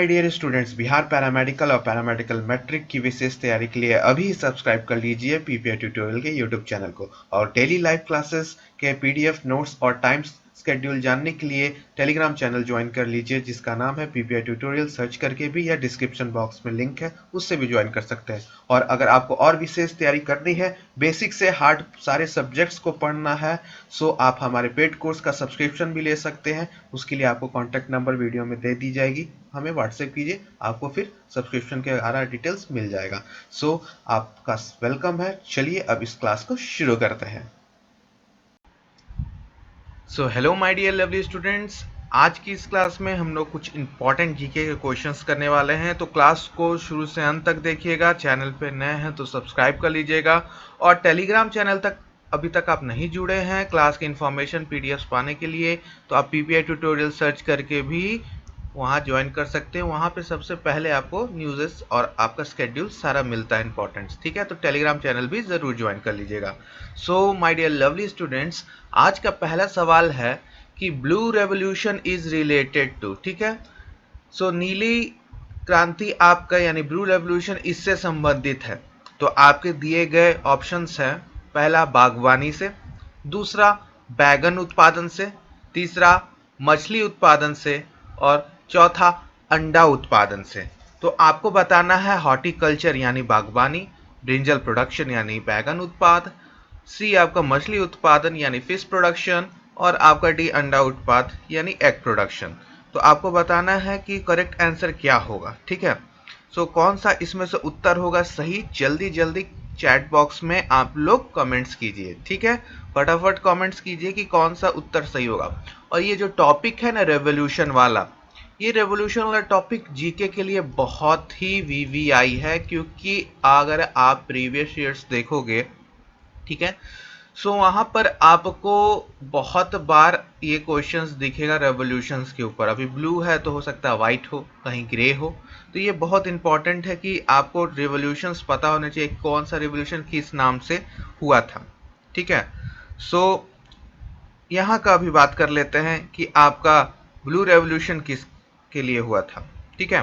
My dear students, Bihar paramedical और paramedical matric की विशेष तैयारी के लिए अभी सब्सक्राइब कर लीजिए पीपीआई ट्यूटोरियल के यूट्यूब चैनल को। और डेली लाइव क्लासेस के पीडीएफ नोट्स और टाइम शेड्यूल जानने के लिए टेलीग्राम चैनल ज्वाइन कर लीजिए जिसका नाम है पीपीआई ट्यूटोरियल। सर्च करके भी या डिस्क्रिप्शन बॉक्स में लिंक है, उससे भी ज्वाइन कर सकते हैं। और अगर आपको और विशेष तैयारी करनी है, बेसिक से हार्ड सारे सब्जेक्ट्स को पढ़ना है, सो आप हमारे पेड कोर्स का सब्सक्रिप्शन भी ले सकते हैं। उसके लिए आपको कॉन्टैक्ट नंबर वीडियो में दे दी जाएगी, हमें व्हाट्सएप कीजिए, आपको फिर सब्सक्रिप्शन के सारा डिटेल्स मिल जाएगा। सो आपका वेलकम है। चलिए अब इस क्लास को शुरू करते हैं। So hello my dear lovely students, आज की इस क्लास में हम लोग कुछ इंपॉर्टेंट जीके के क्वेश्चंस करने वाले हैं। तो क्लास को शुरू से अंत तक देखिएगा। चैनल पे नए हैं तो सब्सक्राइब कर लीजिएगा। और टेलीग्राम चैनल तक अभी तक आप नहीं जुड़े हैं क्लास की इन्फॉर्मेशन पीडीएफ पाने के लिए, तो आप पीपीआई ट्यूटोरियल सर्च करके भी वहाँ ज्वाइन कर सकते हैं। वहाँ पे सबसे पहले आपको न्यूज़ेस और आपका स्केड्यूल सारा मिलता है इंपॉर्टेंट्स, ठीक है। तो टेलीग्राम चैनल भी ज़रूर ज्वाइन कर लीजिएगा। So my dear lovely students, आज का पहला सवाल है कि blue revolution is related to, ठीक है। सो नीली क्रांति आपका यानी ब्लू रेवोल्यूशन इससे संबंधित है। तो आपके दिए गए ऑप्शंस हैं, पहला बागवानी से, दूसरा बैगन उत्पादन से, तीसरा मछली उत्पादन से और चौथा अंडा उत्पादन से। तो आपको बताना है हॉर्टिकल्चर यानी बागवानी, ब्रिंजल प्रोडक्शन यानी बैगन उत्पाद, सी आपका मछली उत्पादन यानी फिश प्रोडक्शन और आपका डी अंडा उत्पाद यानी एग प्रोडक्शन। तो आपको बताना है कि करेक्ट आंसर क्या होगा, ठीक है। सो कौन सा इसमें से उत्तर होगा सही, जल्दी जल्दी चैट बॉक्स में आप लोग कमेंट्स कीजिए, ठीक है। फटाफट कमेंट्स कीजिए कि कौन सा उत्तर सही होगा। और ये जो टॉपिक है ना रेवोल्यूशन वाला, ये रेवोल्यूशन वाला टॉपिक जीके के लिए बहुत ही वीवीआई है, क्योंकि अगर आप प्रीवियस ईयर्स देखोगे, ठीक है, सो वहां पर आपको बहुत बार ये क्वेश्चंस दिखेगा रेवोल्यूशंस के ऊपर। अभी ब्लू है तो हो सकता है वाइट हो, कहीं ग्रे हो। तो ये बहुत इंपॉर्टेंट है कि आपको रेवोल्यूशंस पता होने चाहिए, कौन सा रेवोल्यूशन किस नाम से हुआ था, ठीक है। सो यहाँ का भी बात कर लेते हैं कि आपका ब्लू रेवोल्यूशन किस के लिए हुआ था, ठीक है।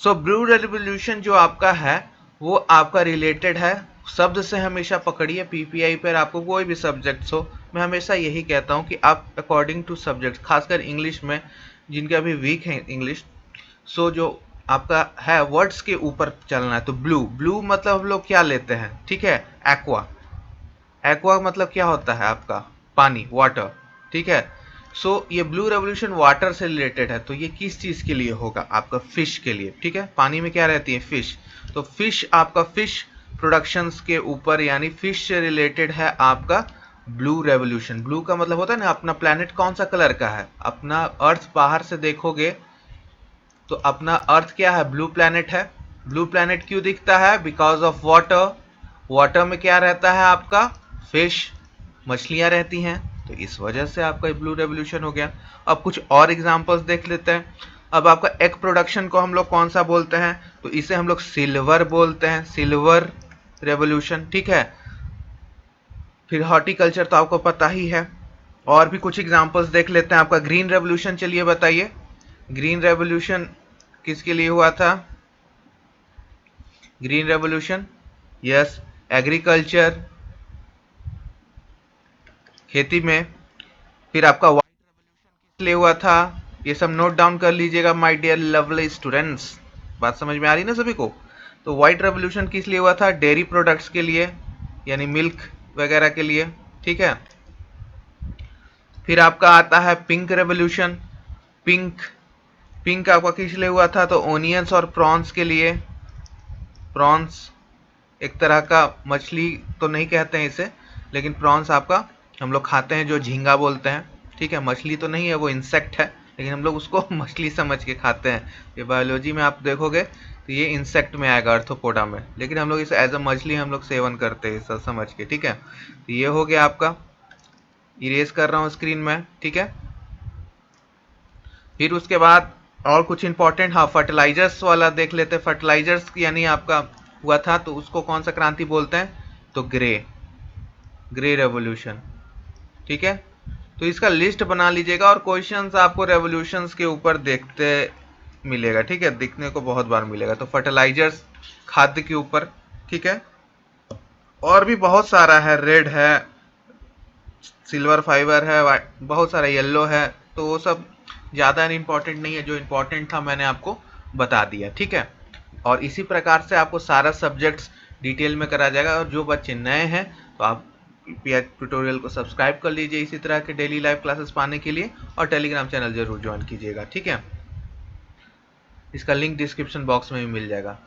सो ब्लू रेवोल्यूशन जो आपका है वो आपका रिलेटेड है, शब्द से हमेशा पकड़िए। पीपीआई पर आपको कोई भी सब्जेक्ट्स हो, मैं हमेशा यही कहता हूँ कि आप अकॉर्डिंग टू सब्जेक्ट, खासकर इंग्लिश में जिनके अभी वीक है इंग्लिश, सो जो आपका है वर्ड्स के ऊपर चलना है। तो ब्लू, ब्लू मतलब हम लोग क्या लेते हैं, ठीक है, एक्वा। एक्वा मतलब क्या होता है आपका पानी, वाटर, ठीक है। सो ये ब्लू रेवोल्यूशन वाटर से रिलेटेड है। तो ये किस चीज के लिए होगा, आपका फिश के लिए, ठीक है। पानी में क्या रहती है, फिश। तो फिश आपका फिश प्रोडक्शंस के ऊपर यानी फिश से रिलेटेड है आपका ब्लू रेवोल्यूशन। ब्लू का मतलब होता है ना, अपना प्लैनेट कौन सा कलर का है, अपना अर्थ बाहर से देखोगे तो अपना अर्थ क्या है, ब्लू प्लैनेट है। ब्लू प्लैनेट क्यों दिखता है, बिकॉज ऑफ वाटर। वाटर में क्या रहता है आपका, फिश, मछलियां रहती हैं, तो इस वजह से आपका ब्लू रेवोल्यूशन हो गया। अब कुछ और एग्जांपल्स देख लेते हैं। अब आपका एग प्रोडक्शन को हम लोग कौन सा बोलते हैं, तो इसे हम लोग सिल्वर बोलते हैं, सिल्वर रेवोल्यूशन, ठीक है। फिर हॉर्टिकल्चर तो आपको पता ही है। और भी कुछ एग्जांपल्स देख लेते हैं। आपका ग्रीन रेवोल्यूशन, चलिए बताइए ग्रीन रेवोल्यूशन किसके लिए हुआ था। ग्रीन रेवोल्यूशन, यस, एग्रीकल्चर, खेती में। फिर आपका व्हाइट रेवोल्यूशन किस लिए हुआ था, ये सब नोट डाउन कर लीजिएगा माय डियर लवली स्टूडेंट्स। बात समझ में आ रही ना सभी को। तो व्हाइट रेवोल्यूशन किस लिए हुआ था, डेयरी प्रोडक्ट्स के लिए यानी मिल्क वगैरह के लिए, ठीक है। फिर आपका आता है पिंक रेवोल्यूशन। पिंक, पिंक आपका किस लिए हुआ था, तो ओनियंस और प्रॉन्स के लिए। प्रॉन्स एक तरह का मछली तो नहीं कहते हैं इसे, लेकिन प्रॉन्स आपका हम लोग खाते हैं, जो झींगा बोलते हैं, ठीक है। मछली तो नहीं है, वो इंसेक्ट है, लेकिन हम लोग उसको मछली समझ के खाते हैं। ये बायोलॉजी में आप देखोगे तो ये इंसेक्ट में आएगा, अर्थोपोडा में, लेकिन हम लोग इसे एज अ मछली हम लोग सेवन करते हैं सब समझ के, ठीक है। तो ये हो गया आपका, इरेज कर रहा हूँ स्क्रीन में, ठीक है। फिर उसके बाद और कुछ इंपॉर्टेंट, हाँ, फर्टिलाइजर्स वाला देख लेते हैं। फर्टिलाइजर्स यानी आपका हुआ था, तो उसको कौन सा क्रांति बोलते हैं, तो ग्रे, ग्रे रेवोल्यूशन, ठीक है। तो इसका लिस्ट बना लीजिएगा और क्वेश्चंस आपको रेवोल्यूशंस के ऊपर देखते मिलेगा, ठीक है, दिखने को बहुत बार मिलेगा। तो फर्टिलाइजर्स, खाद्य के ऊपर, ठीक है। और भी बहुत सारा है, रेड है, सिल्वर फाइबर है, बहुत सारा येलो है। तो वो सब ज़्यादा इम्पोर्टेंट नहीं है, जो इम्पोर्टेंट था मैंने आपको बता दिया, ठीक है। और इसी प्रकार से आपको सारा सब्जेक्ट्स डिटेल में करा जाएगा। और जो बच्चे नए हैं तो आप पीआर ट्यूटोरियल को सब्सक्राइब कर लीजिए इसी तरह के डेली लाइव क्लासेस पाने के लिए, और टेलीग्राम चैनल जरूर ज्वाइन कीजिएगा, ठीक है। इसका लिंक डिस्क्रिप्शन बॉक्स में भी मिल जाएगा।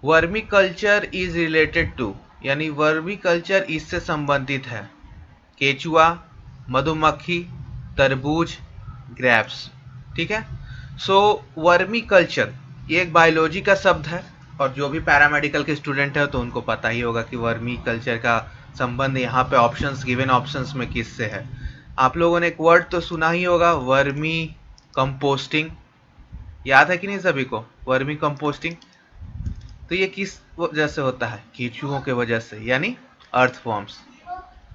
Vermiculture is related to, यानी वर्मी कल्चर इससे संबंधित है केचुआ, मधुमक्खी, तरबूज, ग्रेप्स, ठीक है। सो वर्मी कल्चर ये एक बायोलॉजी का शब्द है, और जो भी पैरामेडिकल के स्टूडेंट है तो उनको पता ही होगा कि वर्मी कल्चर का संबंध यहाँ पे ऑप्शंस, गिवन ऑप्शंस में किससे है। आप लोगों ने एक वर्ड तो सुना ही होगा, वर्मी कंपोस्टिंग। याद है कि नहीं सभी को वर्मी कंपोस्टिंग? तो ये किस वजह से होता है? केचुओं के वजह से, यानी अर्थवॉर्म्स।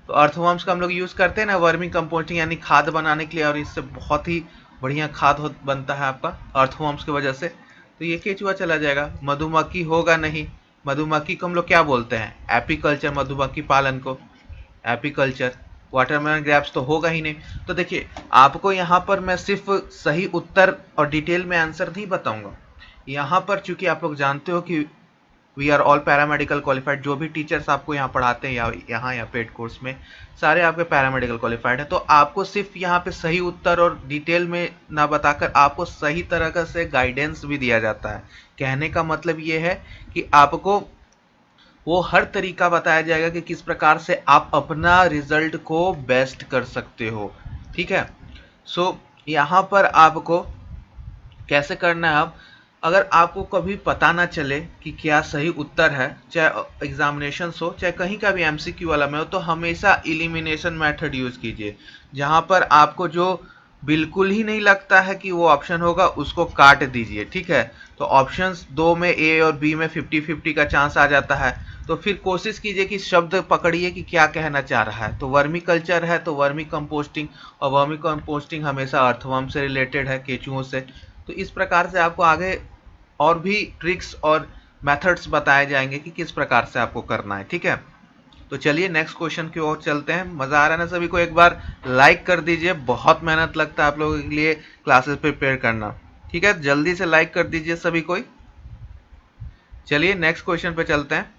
तो अर्थवॉर्म्स का हम लोग यूज करते हैं ना वर्मी कंपोस्टिंग यानी खाद बनाने के लिए, और इससे बहुत ही बढ़िया खाद बनता है आपका अर्थवॉर्म्स की वजह से। तो ये केचुआ चला जाएगा। मधुमक्खी होगा नहीं, मधुमक्खी को हम लोग क्या बोलते हैं? एपीकल्चर, मधुमक्खी पालन को एपीकल्चर। वाटरमेलन ग्रेप्स तो होगा ही नहीं। तो देखिए, आपको यहाँ पर मैं सिर्फ सही उत्तर और डिटेल में आंसर नहीं बताऊंगा। यहाँ पर चूंकि आप लोग जानते हो कि we are all paramedical qualified, जो भी टीचर्स आपको यहाँ पढ़ाते हैं या यहाँ या पेड कोर्स में, सारे आपके पैरामेडिकल क्वालिफाइड है। तो आपको सिर्फ यहाँ पे सही उत्तर और डिटेल में ना बताकर आपको सही तरह से गाइडेंस भी दिया जाता है। कहने का मतलब ये है कि आपको वो हर तरीका बताया जाएगा कि किस प्रकार से आप अपना रिजल्ट को बेस्ट कर सकते हो, ठीक है। सो यहाँ पर आपको कैसे करना है? अब अगर आपको कभी पता ना चले कि क्या सही उत्तर है, चाहे एग्जामिनेशन हो चाहे कहीं का भी एमसीक्यू वाला में हो, तो हमेशा एलिमिनेशन मेथड यूज कीजिए, जहां पर आपको जो बिल्कुल ही नहीं लगता है कि वो ऑप्शन होगा उसको काट दीजिए, ठीक है। तो ऑप्शंस दो में, ए और बी में 50-50 का चांस आ जाता है। तो फिर कोशिश कीजिए कि शब्द पकड़िए कि क्या कहना चाह रहा है। तो वर्मी कल्चर है तो वर्मी कंपोस्टिंग, और वर्मी कंपोस्टिंग हमेशा अर्थवर्म से रिलेटेड है, केचुओं से। तो इस प्रकार से आपको आगे और भी ट्रिक्स और मेथड्स बताए जाएंगे कि किस प्रकार से आपको करना है, ठीक है। तो चलिए नेक्स्ट क्वेश्चन की ओर चलते हैं। मजा आ रहा है ना सभी को? एक बार लाइक कर दीजिए, बहुत मेहनत लगता है आप लोगों के लिए क्लासेस प्रिपेयर करना, ठीक है। जल्दी से लाइक कर दीजिए सभी कोई। चलिए नेक्स्ट क्वेश्चन पे चलते हैं।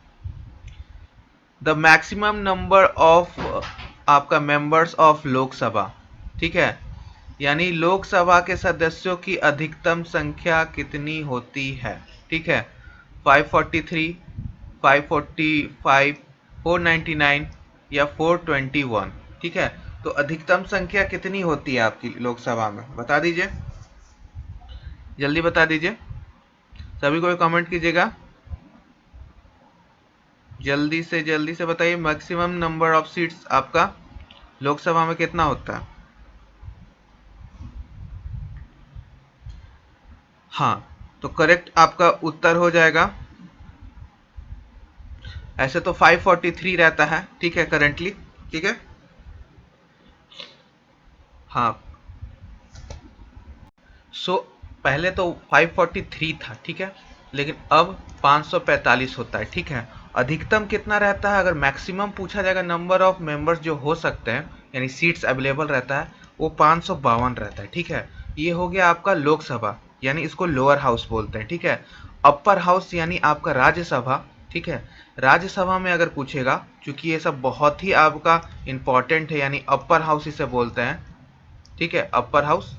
द मैक्सिमम नंबर ऑफ आपका मेंबर्स ऑफ लोकसभा, ठीक है, यानी लोकसभा के सदस्यों की अधिकतम संख्या कितनी होती है, ठीक है। 543, 545, 499 या 421, ठीक है। तो अधिकतम संख्या कितनी होती है आपकी लोकसभा में? बता दीजिए, जल्दी बता दीजिए, सभी को कमेंट कीजिएगा, जल्दी से बताइए। मैक्सिमम नंबर ऑफ सीट्स आपका लोकसभा में कितना होता है? हाँ, तो करेक्ट आपका उत्तर हो जाएगा, ऐसे तो 543 रहता है, ठीक है, करेंटली, ठीक है। हाँ, सो पहले तो 543 था, ठीक है, लेकिन अब 545 होता है, ठीक है। अधिकतम कितना रहता है? अगर मैक्सिमम पूछा जाएगा नंबर ऑफ मेंबर्स जो हो सकते हैं, यानी सीट्स अवेलेबल रहता है, वो 552 रहता है, ठीक है। ये हो गया आपका लोकसभा, यानी इसको लोअर हाउस बोलते हैं, ठीक है। अपर हाउस यानी आपका राज्यसभा, ठीक है। राज्यसभा में अगर पूछेगा, क्योंकि ये सब बहुत ही आपका इंपॉर्टेंट है, यानी अपर हाउस इसे बोलते हैं, ठीक है, अपर हाउस,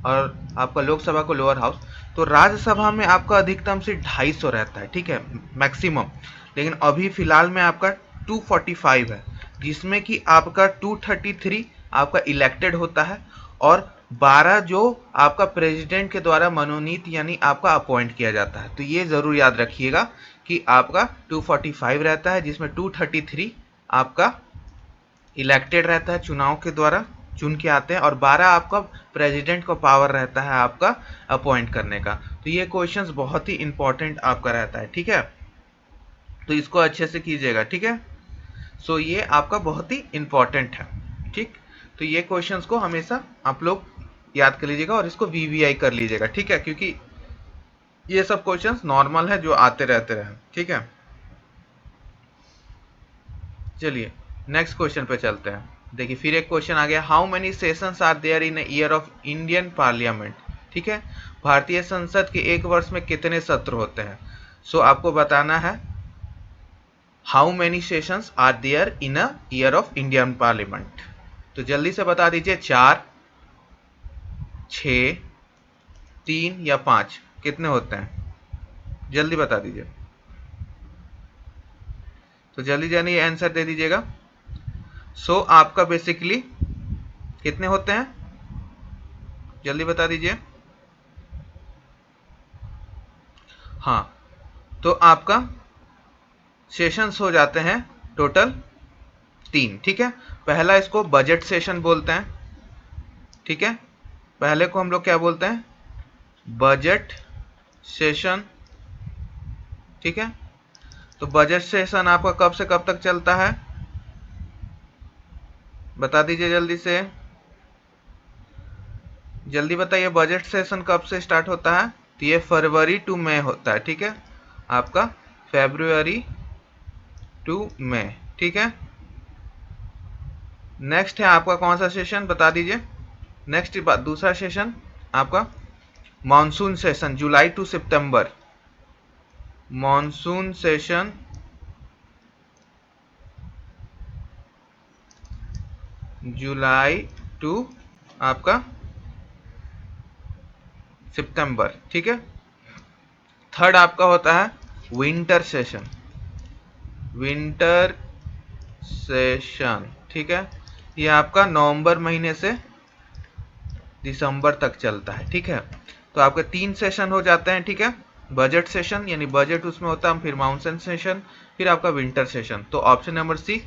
और आपका लोकसभा को लोअर हाउस। तो राज्यसभा में आपका अधिकतम से 250 रहता है, ठीक है, मैक्सिमम। लेकिन अभी फिलहाल में आपका 245 है, जिसमें कि आपका 233 आपका इलेक्टेड होता है, और 12 जो आपका प्रेसिडेंट के द्वारा मनोनीत यानी आपका अपॉइंट किया जाता है। तो ये जरूर याद रखिएगा कि आपका 245 रहता है, जिसमें 233 आपका इलेक्टेड रहता है, चुनाव के द्वारा चुन के आते हैं, और 12 आपका प्रेसिडेंट को पावर रहता है आपका अपॉइंट करने का। तो ये क्वेश्चंस बहुत ही इंपॉर्टेंट आपका रहता है, ठीक है। तो इसको अच्छे से कीजिएगा, ठीक है। सो ये आपका बहुत ही इंपॉर्टेंट है, ठीक। तो ये क्वेश्चंस को हमेशा आप लोग याद कर लीजिएगा, और इसको वीवीआई कर लीजिएगा, ठीक है, क्योंकि ये सब क्वेश्चंस नॉर्मल है जो आते रहते रहे, ठीक है। चलिए नेक्स्ट क्वेश्चन पे चलते हैं। देखिए फिर एक क्वेश्चन आ गया, how many sessions are there in a year of Indian parliament. ठीक है, भारतीय संसद के एक वर्ष में कितने सत्र होते हैं। सो आपको बताना है how many sessions are there in a year of Indian parliament. तो जल्दी से बता दीजिए, 4, 6, 3 या 5 कितने होते हैं, जल्दी बता दीजिए। तो जल्दी जल्दी आंसर दे दीजिएगा। सो आपका बेसिकली कितने होते हैं, जल्दी बता दीजिए। हाँ, तो आपका सेशंस हो जाते हैं टोटल 3। ठीक है, पहला इसको बजट सेशन बोलते हैं। ठीक है, पहले को हम लोग क्या बोलते हैं, बजट सेशन। ठीक है, तो बजट सेशन आपका कब से कब तक चलता है, बता दीजिए जल्दी से, जल्दी बताइए। बजट सेशन कब से स्टार्ट होता है, तो ये फरवरी टू मई होता है। ठीक है, आपका फरवरी टू मई। ठीक है, नेक्स्ट है आपका कौन सा सेशन, बता दीजिए। नेक्स्ट दूसरा सेशन आपका मॉनसून सेशन, जुलाई टू सितंबर। मॉनसून सेशन जुलाई टू आपका सितंबर। ठीक है, थर्ड आपका होता है विंटर सेशन, विंटर सेशन। ठीक है, ये आपका नवंबर महीने से दिसंबर तक चलता है। ठीक है, तो आपके 3 सेशन हो जाते हैं। ठीक है, बजट सेशन यानी बजट उसमें होता है, फिर मानसून सेशन, फिर आपका विंटर सेशन। तो ऑप्शन नंबर सी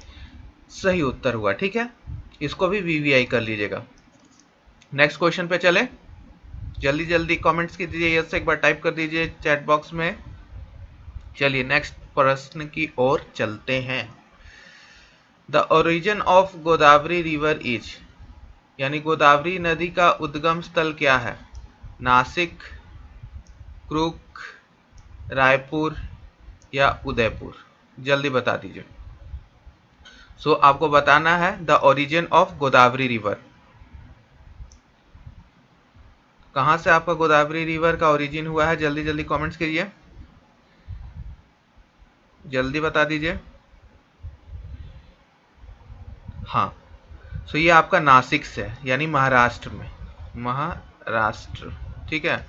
सही उत्तर हुआ। ठीक है, इसको भी वीवीआई कर लीजिएगा। नेक्स्ट क्वेश्चन पे चले, जल्दी जल्दी कमेंट्स कीजिए, यस एक बार टाइप कर दीजिए चैट बॉक्स में। चलिए नेक्स्ट प्रश्न की ओर चलते हैं। The origin of Godavari river is, यानी गोदावरी नदी का उद्गम स्थल क्या है, नासिक, क्रुक, रायपुर या उदयपुर, जल्दी बता दीजिए। सो आपको बताना है the origin of Godavari river, कहां से आपका गोदावरी रिवर का ओरिजिन हुआ है, जल्दी जल्दी कमेंट्स कीजिए, जल्दी बता दीजिए। हाँ, सो ये आपका नासिक से है, यानी महाराष्ट्र में, महाराष्ट्र। ठीक है,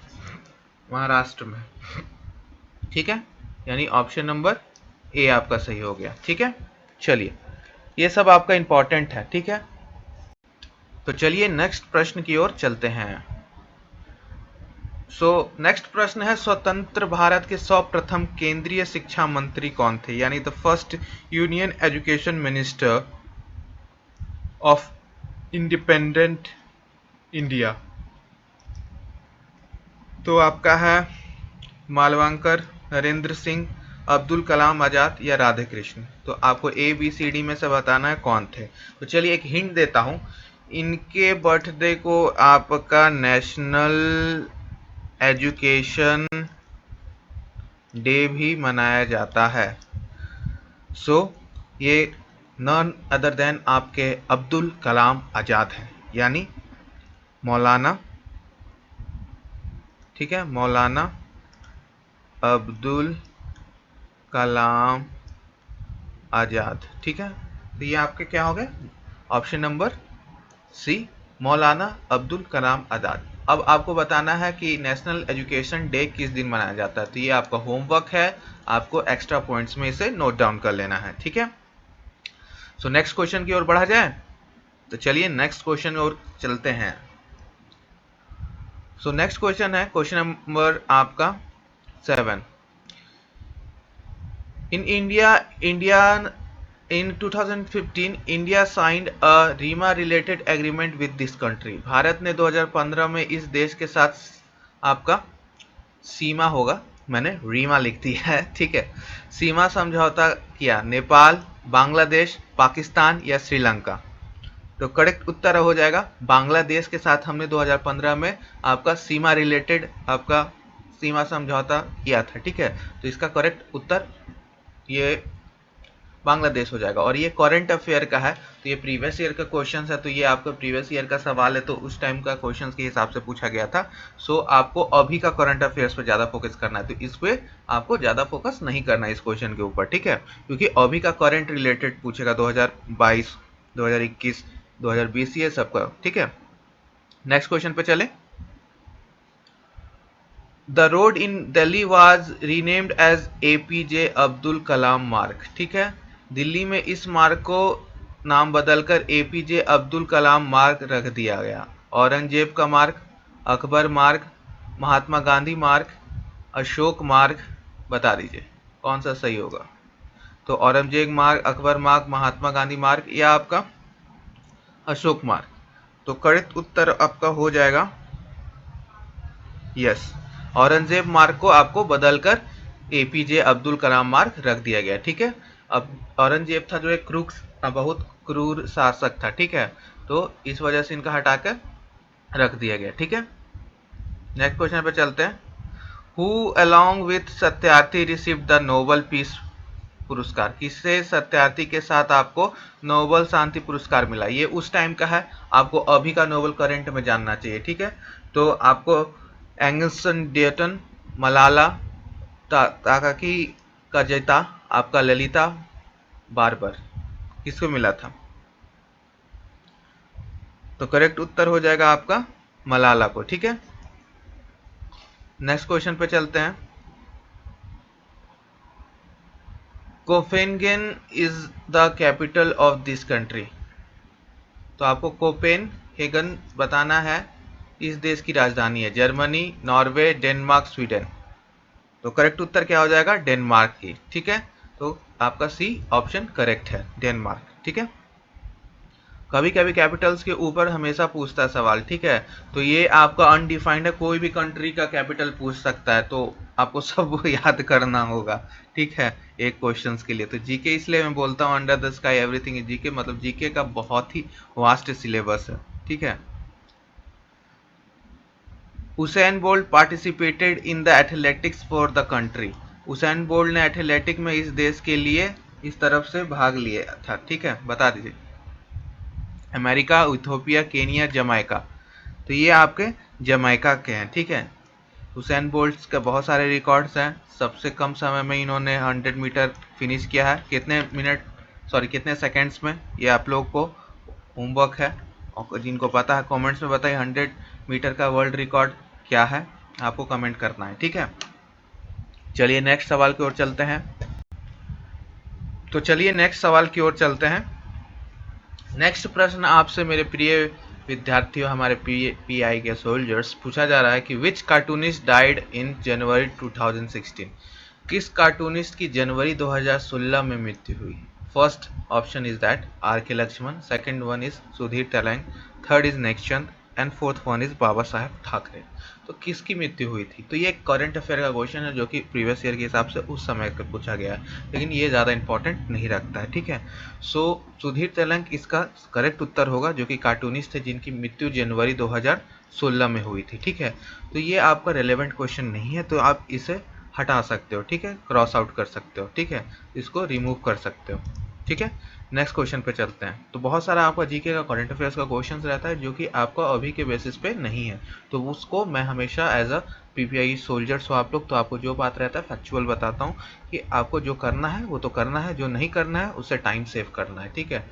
महाराष्ट्र में। ठीक है, यानी ऑप्शन नंबर ए आपका सही हो गया। ठीक है, चलिए ये सब आपका इंपॉर्टेंट है। ठीक है, तो चलिए नेक्स्ट प्रश्न की ओर चलते हैं। सो नेक्स्ट प्रश्न है, स्वतंत्र भारत के सर्वप्रथम केंद्रीय शिक्षा मंत्री कौन थे, यानी the first union education minister of independent India. तो आपका है मालवांकर, नरेंद्र सिंह, अब्दुल कलाम आजाद या राधे कृष्ण। तो आपको ए बी सी डी में से बताना है कौन थे। तो चलिए एक हिंट देता हूं, इनके बर्थडे को आपका नेशनल एजुकेशन डे भी मनाया जाता है। सो ये नन अदर देन आपके अब्दुल कलाम आजाद हैं, यानी मौलाना। ठीक है, मौलाना अब्दुल कलाम आजाद। ठीक है, तो ये आपके क्या हो गए, ऑप्शन नंबर सी, मौलाना अब्दुल कलाम आजाद। अब आपको बताना है कि नेशनल एजुकेशन डे किस दिन मनाया जाता है। तो ये आपका होमवर्क है, आपको एक्स्ट्रा पॉइंट्स में इसे नोट डाउन कर लेना है। ठीक है, सो नेक्स्ट क्वेश्चन की ओर बढ़ा जाए। तो चलिए नेक्स्ट क्वेश्चन की ओर चलते हैं। सो नेक्स्ट क्वेश्चन है क्वेश्चन नंबर आपका 7। In India in 2015 India signed a RIMA related agreement with this country। Bharat ने 2015 में इस देश के साथ आपका सीमा होगा, मैंने रीमा लिख दिया है। ठीक है, सीमा समझौता किया, नेपाल, बांग्लादेश, पाकिस्तान या श्रीलंका। तो करेक्ट उत्तर हो जाएगा बांग्लादेश के साथ हमने 2015 में आपका सीमा रिलेटेड आपका सीमा समझौता किया था, ठीक है। तो इसका करेक्ट उत्तर ये बांग्लादेश हो जाएगा। और ये करंट अफेयर का है, तो ये प्रीवियस ईयर का क्वेश्चन है, तो ये आपका प्रीवियस ईयर का सवाल है, तो उस टाइम का क्वेश्चन के हिसाब से पूछा गया था। सो आपको अभी का करंट अफेयर्स पे ज़्यादा फोकस करना है, तो इस पे आपको ज़्यादा फोकस नहीं करना है इस क्वेश्चन के ऊपर, ठीक है, क्योंकि अभी का करंट रिलेटेड पूछेगा 2022, 2021, 2020 ये सबका, ठीक है। नेक्स्ट क्वेश्चन पे चले। The road in Delhi was renamed as APJ Abdul Kalam Marg, ठीक है। दिल्ली में इस मार्ग को नाम बदलकर एपीजे अब्दुल कलाम मार्ग रख दिया गया। औरंगजेब का मार्ग, अकबर मार्ग, महात्मा गांधी मार्ग, अशोक मार्ग, बता दीजिए कौन सा सही होगा। तो औरंगजेब मार्ग, अकबर मार्ग, महात्मा गांधी मार्ग या आपका अशोक मार्ग। तो करेक्ट उत्तर आपका हो जाएगा यस, औरंगजेब मार्ग को आपको बदलकर एपीजे अब्दुल कलाम मार्ग रख दिया गया, ठीक है। अब औरंगजेब था जो एक क्रूर, बहुत क्रूर शासक था, ठीक है, तो इस वजह से इनका हटाकर रख दिया गया, ठीक है। नेक्स्ट क्वेश्चन पे चलते हैं। Who along with Satyarthi received the Nobel peace पुरस्कार, किससे सत्यार्थी के साथ आपको नोबेल शांति पुरस्कार मिला। ये उस टाइम का है, आपको अभी का नोबेल करंट में जानना चाहिए, ठीक है। तो आपको एंगसन ड्यूटन, मलाला ताकाकी कजेता, आपका ललिता बार्बर, किसको मिला था। तो करेक्ट उत्तर हो जाएगा आपका मलाला को, ठीक है। नेक्स्ट क्वेश्चन पे चलते हैं। Copenhagen is the capital of this country. तो आपको कोपेनहेगन बताना है, इस देश की राजधानी है। Germany, Norway, Denmark, Sweden. तो करेक्ट उत्तर क्या हो जाएगा, डेनमार्क की, ठीक है। तो आपका सी ऑप्शन करेक्ट है, डेनमार्क, ठीक है। कभी कभी कैपिटल्स के ऊपर हमेशा पूछता है सवाल, ठीक है। तो ये आपका अनडिफाइंड है, कोई भी कंट्री का कैपिटल पूछ सकता है, तो आपको सब याद करना होगा, ठीक है, एक क्वेश्चंस के लिए। तो जीके इसलिए मैं बोलता हूँ under the sky everything is GK, मतलब जीके का बहुत ही वास्ट सिलेबस है, ठीक है। Usain bolt participated in the athletics for the country. Usain bolt ने एथलेटिक में इस देश के लिए इस तरफ से भाग लिया था, ठीक है, बता दीजिए। America, Ethiopia, Kenya, Jamaica. तो ये आपके जमाइका के हैं, ठीक है। हुसैन बोल्ट के बहुत सारे रिकॉर्ड्स हैं। सबसे कम समय में इन्होंने 100 मीटर फिनिश किया है, कितने मिनट, सॉरी कितने सेकंड्स में, ये आप लोग को होमवर्क है, और जिनको पता है कमेंट्स में बताइए 100 मीटर का वर्ल्ड रिकॉर्ड क्या है, आपको कमेंट करना है, ठीक है। चलिए नेक्स्ट सवाल की ओर चलते हैं। तो चलिए नेक्स्ट सवाल की ओर चलते हैं। नेक्स्ट प्रश्न आपसे मेरे प्रिय विद्यार्थियों, हमारे पीआई के सोल्जर्स, पूछा जा रहा है कि विच कार्टूनिस्ट डाइड इन जनवरी 2016। किस कार्टूनिस्ट की जनवरी 2016 में मृत्यु हुई। First option is that R K Lakshman, second one is Sudhir Telang, third is Nekchand and fourth one is Baba Saheb Thackeray. तो किसकी मृत्यु हुई थी। तो ये एक करंट अफेयर का क्वेश्चन है, जो कि प्रीवियस ईयर के हिसाब से उस समय का पूछा गया है, लेकिन ये ज़्यादा इंपॉर्टेंट नहीं रखता है, ठीक है। सो सुधीर तेलंग इसका करेक्ट उत्तर होगा, जो कि कार्टूनिस्ट थे जिनकी मृत्यु जनवरी 2016 में हुई थी, ठीक है। तो ये आपका रेलेवेंट क्वेश्चन नहीं है, तो आप इसे हटा सकते हो, ठीक है, क्रॉस आउट कर सकते हो, ठीक है, इसको रिमूव कर सकते हो, ठीक है। नेक्स्ट क्वेश्चन पे चलते हैं। तो बहुत सारा आपका जीके का करंट अफेयर्स का क्वेश्चन रहता है, जो कि आपका अभी के बेसिस पे नहीं है, तो उसको मैं हमेशा एज अ पीपीआई सोल्जर्स हो आप लोग, तो आपको जो बात रहता है फैक्चुअल बताता हूँ, कि आपको जो करना है वो तो करना है, जो नहीं करना है उससे टाइम सेव करना है, ठीक है।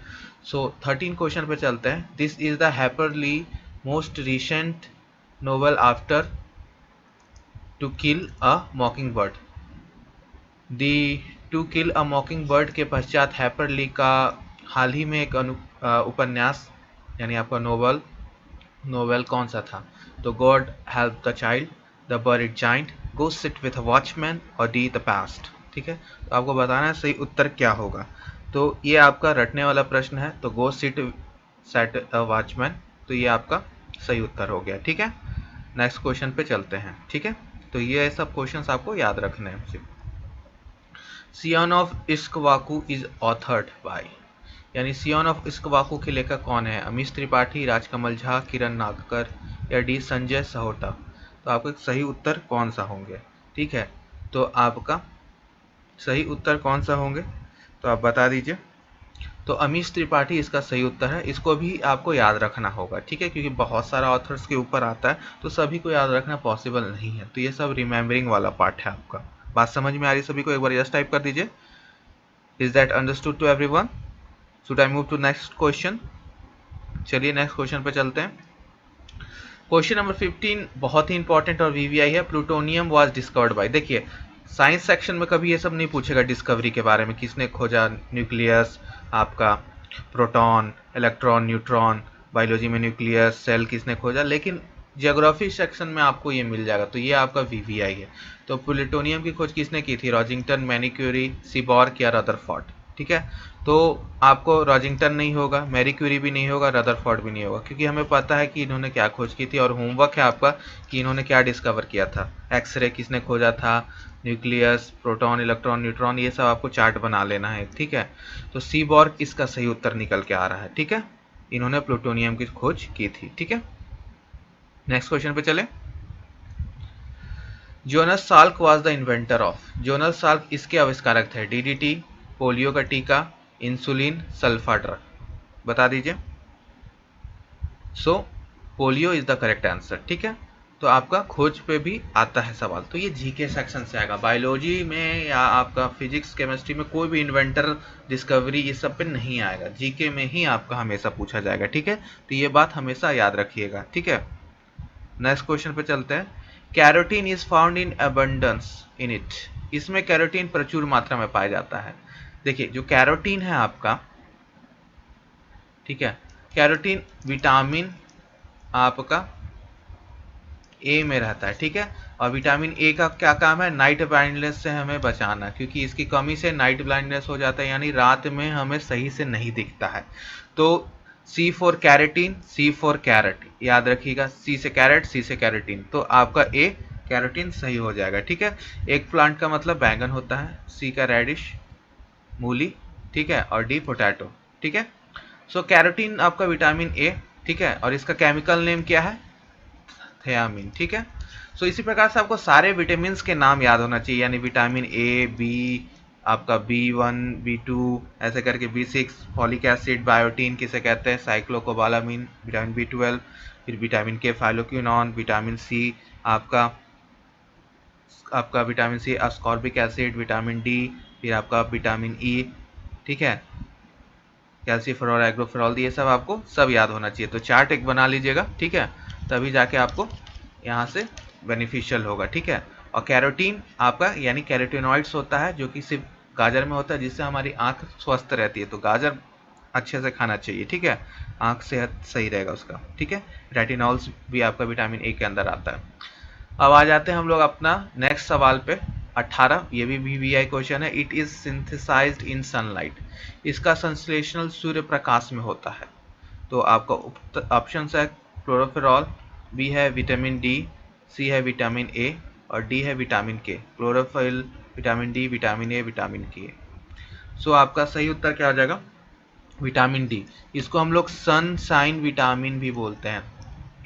सो 13 क्वेश्चन पे चलते हैं। This is the Harper Lee most recent novel after To Kill a Mockingbird. The To Kill a Mockingbird के पश्चात हार्पर ली का हाल ही में एक उपन्यास, यानी आपका नोवेल कौन सा था। तो God help the child, the buried giant, go sit with a watchman और डी द पास्ट, ठीक है। तो आपको बताना है सही उत्तर क्या होगा। तो ये आपका रटने वाला प्रश्न है, तो go sit set a watchman, तो ये आपका सही उत्तर हो गया, ठीक है। नेक्स्ट क्वेश्चन पे चलते हैं, ठीक है। तो ये सब क्वेश्चंस आपको याद रखने हैं। सियोन ऑफ इश्कवाकू इज ऑथर्ड बाय, यानी सियोन ऑफ इश्कवाकू के लेखक कौन है। अमीश त्रिपाठी, राजकमल झा, किरण नागकर या डी संजय सहोटा। तो आपका सही उत्तर कौन सा होंगे, ठीक है। तो आपका सही उत्तर कौन सा होंगे तो आप बता दीजिए। तो अमीश त्रिपाठी इसका सही उत्तर है। इसको भी आपको याद रखना होगा, ठीक है, क्योंकि बहुत सारा ऑथर्स के ऊपर आता है तो सभी को याद रखना पॉसिबल नहीं है। तो ये सब रिमेम्बरिंग वाला पार्ट है आपका। बात समझ में आ रही सभी को? एक बार यस टाइप कर दीजिए। Is that understood to everyone? Should I move to next question? चलिए नेक्स्ट क्वेश्चन पे चलते हैं। क्वेश्चन नंबर 15 बहुत ही इंपॉर्टेंट और वीवीआई है। Plutonium was discovered by. देखिए साइंस सेक्शन में कभी ये सब नहीं पूछेगा डिस्कवरी के बारे में, किसने खोजा न्यूक्लियस, आपका प्रोटॉन, इलेक्ट्रॉन, न्यूट्रॉन, बायोलॉजी में न्यूक्लियस, सेल किसने खोजा, लेकिन ज्योग्राफी सेक्शन में आपको ये मिल जाएगा। तो ये आपका वीवीआई है। तो प्लूटोनियम की खोज किसने की थी? रॉजिंगटन, मैरी क्यूरी, सीबॉर्ग या रदरफोर्ड, ठीक है। तो आपको रॉजिंगटन नहीं होगा, मैरी क्यूरी भी नहीं होगा, रदरफोर्ड भी नहीं होगा, क्योंकि हमें पता है कि इन्होंने क्या खोज की थी और होमवर्क है आपका कि इन्होंने क्या डिस्कवर किया था। एक्सरे किसने खोजा था, न्यूक्लियस, प्रोटॉन, इलेक्ट्रॉन, न्यूट्रॉन, ये सब आपको चार्ट बना लेना है, ठीक है। तो सीबॉर्ग इसका सही उत्तर निकल के आ रहा है, ठीक है। इन्होंने प्लूटोनियम की खोज की थी, ठीक है। नेक्स्ट क्वेश्चन पे चले। Jonas Salk was the inventor of. Jonas Salk इसके आविष्कारक थे। डीडीटी, पोलियो का टीका, इंसुलिन, सल्फा ड्रग, बता दीजिए। So polio is the correct answer, ठीक है। तो आपका खोज पे भी आता है सवाल। तो ये जीके सेक्शन से आएगा। बायोलॉजी में या आपका फिजिक्स केमिस्ट्री में कोई भी इन्वेंटर, डिस्कवरी, ये सब पे नहीं आएगा। जीके में ही आपका हमेशा पूछा जाएगा, ठीक है। तो ये बात हमेशा याद रखिएगा, ठीक है। नेक्स्ट क्वेश्चन पे चलते हैं। Carotene is found in abundance in it. इसमें कैरोटीन प्रचुर मात्रा में पाया जाता है। देखिए जो कैरोटीन है आपका, ठीक है, कैरोटीन विटामिन आपका ए में रहता है, ठीक है। और विटामिन ए का क्या काम है? नाइट ब्लाइंडनेस से हमें बचाना, क्योंकि इसकी कमी से नाइट ब्लाइंडनेस हो जाता है, यानी रात में हमें सही से नहीं दिखता है। तो C for carotene, C for carrot, याद रखिएगा। सी से कैरेट, सी से कैरेटीन, तो आपका ए कैरोटीन सही हो जाएगा, ठीक है। एक प्लांट का मतलब बैंगन होता है, सी का रेडिश, मूली, ठीक है, और डी पोटैटो, ठीक है। सो कैरोटीन आपका विटामिन ए, ठीक है, और इसका केमिकल नेम क्या है? थियामिन, ठीक है। सो इसी प्रकार से आपको सारे विटामिन के नाम याद होना चाहिए, यानी विटामिन ए, बी, आपका B1, B2, ऐसे करके B6, फॉलिक एसिड, बायोटीन किसे कहते हैं? साइक्लोकोबालामिन, विटामिन B12, फिर विटामिन के, फाइलोक्विनोन, विटामिन सी, आपका आपका vitamin C ascorbic acid, vitamin D, फिर आपका विटामिन ई, ठीक है, कैल्सीफेरॉल, एग्रोफेरॉल, ये सब आपको सब याद होना चाहिए। तो चार्ट एक बना लीजिएगा, ठीक है, तभी जाके आपको यहाँ से बेनिफिशियल होगा, ठीक है। और कैरोटीन आपका यानी कैरोटिनॉइड्स होता है, जो कि सिर्फ गाजर में होता है, जिससे हमारी आंख स्वस्थ रहती है। तो गाजर अच्छे से खाना चाहिए, ठीक है, आंख सेहत सही रहेगा उसका, ठीक है। रेटिनॉल्स भी आपका विटामिन ए के अंदर आता है। अब आ जाते हैं हम लोग अपना नेक्स्ट सवाल पे। 18, ये भी वीवीआई क्वेश्चन है। It is synthesized in sunlight. इसका संश्लेषण सूर्य प्रकाश में होता है। तो आपका ऑप्शन है क्लोरोफेरॉल, बी है विटामिन डी, सी है विटामिन ए, और डी है विटामिन के। Chlorophyll, vitamin D, vitamin A, vitamin के। सो आपका सही उत्तर क्या हो जाएगा? Vitamin D. इसको हम लोग सनशाइन विटामिन भी बोलते हैं,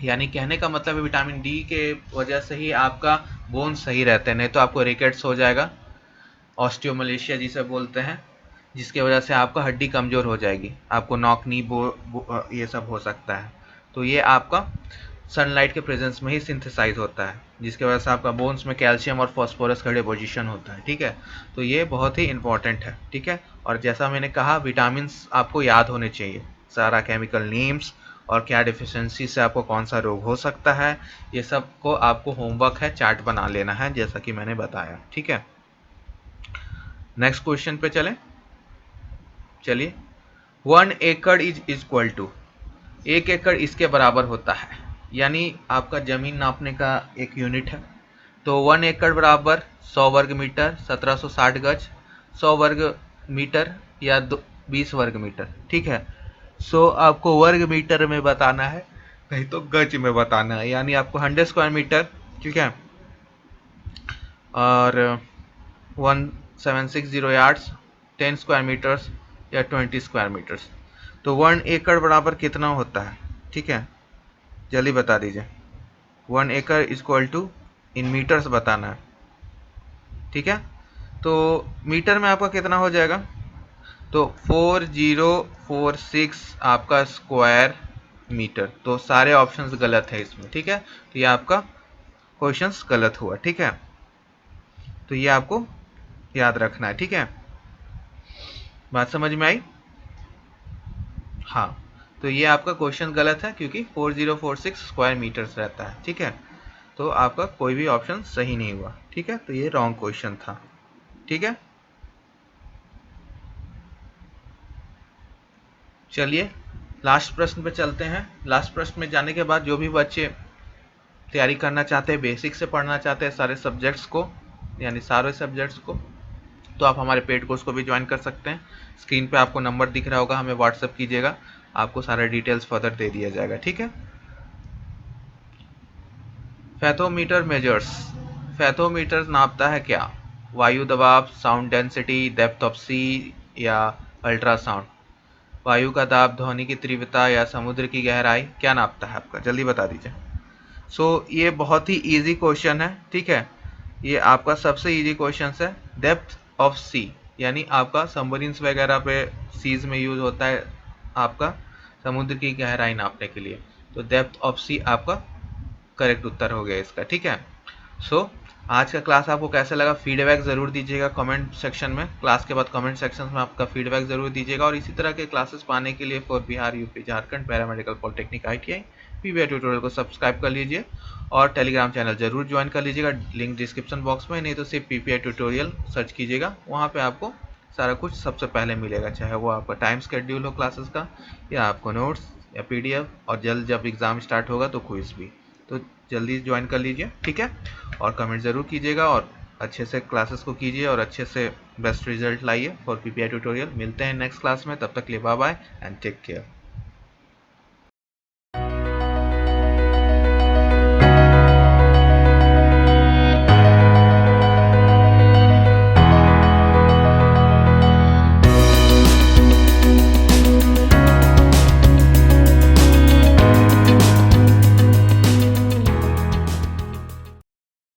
यानी कहने का मतलब है विटामिन डी के वजह से ही आपका बोन सही रहते हैं, नहीं तो आपको रिकेट्स हो जाएगा, ऑस्टियोमलेशिया जिसे बोलते हैं, जिसके वजह से आपका हड्डी कमज़ोर हो जाएगी, आपको नॉक नी ये सब हो सकता है। तो ये आपका सनलाइट के प्रेजेंस में ही सिंथेसाइज होता है, जिसकी वजह से आपका बोन्स में कैल्शियम और फॉस्फोरस का डिपोजिशन होता है, ठीक है। तो ये बहुत ही इंपॉर्टेंट है, ठीक है। और जैसा मैंने कहा विटामिन आपको याद होने चाहिए, सारा केमिकल नेम्स और क्या डिफिशियंसी से आपको कौन सा रोग हो सकता है, ये सब को आपको होमवर्क है, चार्ट बना लेना है, जैसा कि मैंने बताया, ठीक है। नेक्स्ट क्वेश्चन पे चलिए। 1 एकड़ इज इक्वल टू, 1 एकड़ इसके बराबर होता है, यानी आपका जमीन नापने का एक यूनिट है। तो 1 एकड़ बराबर 100 वर्ग मीटर, 1760 गज, 100 वर्ग मीटर या 20 वर्ग मीटर, ठीक है। सो आपको वर्ग मीटर में बताना है, नहीं तो गज में बताना है, यानी आपको 100 स्क्वायर मीटर, ठीक है, और 1760 यार्ड्स, 10 स्क्वायर मीटर्स या 20 स्क्वायर मीटर्स। तो 1 एकड़ बराबर कितना होता है, ठीक है, जल्दी बता दीजिए। 1 एकड़ इक्वल टू इन मीटर्स बताना है, ठीक है। तो मीटर में आपका कितना हो जाएगा, तो 4046 आपका स्क्वायर मीटर। तो सारे ऑप्शंस गलत है इसमें, ठीक है। तो ये आपका क्वेश्चंस गलत हुआ, ठीक है। तो ये आपको याद रखना है, ठीक है। बात समझ में आई? हाँ, तो ये आपका क्वेश्चन गलत है क्योंकि 4046 स्क्वायर मीटर्स रहता है, ठीक है। तो आपका कोई भी ऑप्शन सही नहीं हुआ, ठीक है। तो ये रॉन्ग क्वेश्चन था, ठीक है। चलिए लास्ट प्रश्न पे चलते हैं। लास्ट प्रश्न में जाने के बाद जो भी बच्चे तैयारी करना चाहते हैं, बेसिक से पढ़ना चाहते हैं सारे सब्जेक्ट्स को, यानी सारे सब्जेक्ट्स को, तो आप हमारे पेड कोर्स को भी ज्वाइन कर सकते हैं। स्क्रीन पे आपको नंबर दिख रहा होगा, हमें व्हाट्सअप कीजिएगा, आपको सारे डिटेल्स फर्दर दे दिया जाएगा, ठीक है। फैथोमीटर मेजर्स, फैथोमीटर नापता है क्या? वायु दबाव, साउंड डेंसिटी, डेप्थ ऑफ सी या अल्ट्रासाउंड? वायु का दाब, ध्वनि की तीव्रता या समुद्र की गहराई, क्या नापता है आपका? जल्दी बता दीजिए। ये बहुत ही इजी क्वेश्चन है, ठीक है। ये आपका सबसे इजी क्वेश्चन है। डेप्थ ऑफ सी यानी आपका सबमरीन्स वगैरह पे सीज में यूज होता है आपका समुद्र की गहराई नापने के लिए। तो डेप्थ ऑफ सी आपका करेक्ट उत्तर हो गया इसका, ठीक है। आज का क्लास आपको कैसा लगा फीडबैक ज़रूर दीजिएगा कमेंट सेक्शन में। क्लास के बाद कमेंट सेक्शन में आपका फीडबैक ज़रूर दीजिएगा। और इसी तरह के क्लासेस पाने के लिए for Bihar, UP, Jharkhand, paramedical, polytechnic, ITI, PBI tutorial को सब्सक्राइब कर लीजिए और टेलीग्राम चैनल जरूर ज्वाइन कर लीजिएगा। लिंक डिस्क्रिप्शन बॉक्स में, नहीं तो सिर्फ PPI ट्यूटोरियल सर्च कीजिएगा, वहाँ पर आपको सारा कुछ सबसे पहले मिलेगा, चाहे वो आपका टाइम शेड्यूल हो क्लासेस का, या आपको नोट्स या PDF, और जल्द जब एग्ज़ाम स्टार्ट होगा तो क्विज भी। तो जल्दी ज्वाइन कर लीजिए, ठीक है। और कमेंट ज़रूर कीजिएगा और अच्छे से क्लासेस को कीजिए और अच्छे से बेस्ट रिजल्ट लाइए फॉर PPI ट्यूटोरियल। मिलते हैं नेक्स्ट क्लास में, तब तक के लिए bye bye and take care.